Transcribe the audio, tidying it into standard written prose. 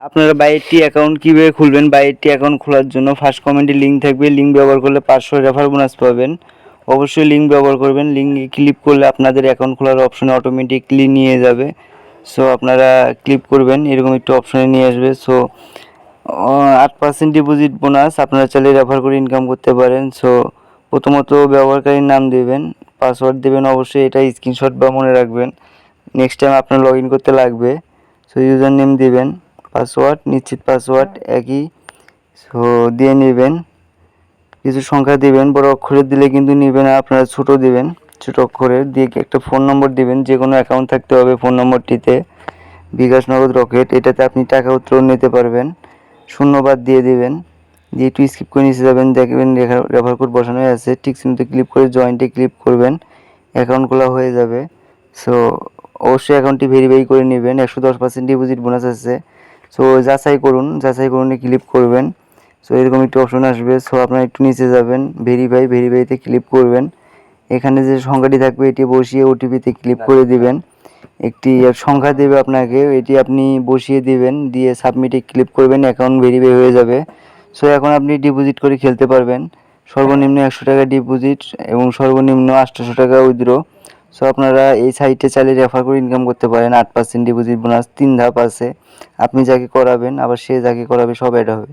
আপনারা বাইরেটি অ্যাকাউন্ট কীভাবে খুলবেন? বাইরেটি অ্যাকাউন্ট খোলার জন্য ফার্স্ট কমেন্টে লিঙ্ক থাকবে, লিঙ্ক ব্যবহার করলে 500 রেফার বোনাস পাবেন। অবশ্যই লিঙ্ক ব্যবহার করবেন। লিঙ্কে ক্লিক করলে আপনাদের অ্যাকাউন্ট খোলার অপশনে অটোমেটিকলি নিয়ে যাবে। সো আপনারা ক্লিক করবেন, এরকম একটু অপশনে নিয়ে আসবে। সো 8% ডিপোজিট বোনাস আপনারা চাইলে রেফার করে ইনকাম করতে পারেন। সো প্রথমত ব্যবহারকারীর নাম দেবেন, পাসওয়ার্ড দেবেন, অবশ্যই এটা স্ক্রিনশট বা মনে রাখবেন। নেক্সট টাইম আপনার লগ ইন করতে লাগবে। সো ইউজার নেম দিবেন, পাসওয়ার্ড নিশ্চিত পাসওয়ার্ড একই। সো দিয়ে নেবেন, কিছু সংখ্যা দিবেন, বড় অক্ষরে দিলে কিন্তু নেবেন না, আপনারা ছোট দিবেন, ছোট অক্ষরে দিয়ে একটা ফোন নম্বর দিবেন, যে কোনো অ্যাকাউন্ট থাকতে হবে ফোন নম্বরটিতে, বিকাশ, নগদ, রকেট, এটাতে আপনি টাকা উত্তোলন নিতে পারবেন। শূন্যবাদ দিয়ে দিবেন, দিয়ে একটু স্কিপ করে নিচে যাবেন, দেখবেন রেফার কোড বসানো হয়ে আছে, ঠিক চিহ্নতে ক্লিক করে জয়েন্টে ক্লিক করবেন, অ্যাকাউন্ট খোলা হয়ে যাবে। সো অবশ্যই অ্যাকাউন্টটি ভেরিফাই করে নেবেন, 110% ডিপোজিট বোনাস আছে। সো যাচাই করুন, যাচাই করুন ক্লিক করবেন। সো এরকম একটি অপশন আসবে। সো আপনারা একটু নিচে যাবেন, ভেরিফাইতে ক্লিক করবেন, এখানে যে সংখ্যাটি থাকবে এটি বসিয়ে ওটিপিতে ক্লিক করে দিবেন। একটি সংখ্যা দেবে আপনাকে, এটি আপনি বসিয়ে দিবেন, দিয়ে সাবমিটে ক্লিক করবেন, অ্যাকাউন্ট ভেরিফাই হয়ে যাবে। সো এখন আপনি ডিপোজিট করে খেলতে পারবেন। সর্বনিম্ন 100 টাকা ডিপোজিট এবং সর্বনিম্ন 800 টাকা উইথড্র। সো আপনারা এই সাইটে চাইলে রেফার করে ইনকাম করতে পারেন। 8% ডিপোজিট বোনাস 3 ধাপ আছে, আপনি যাকে করাবেন আবার সে যাকে করাবে সব অ্যাড হবে।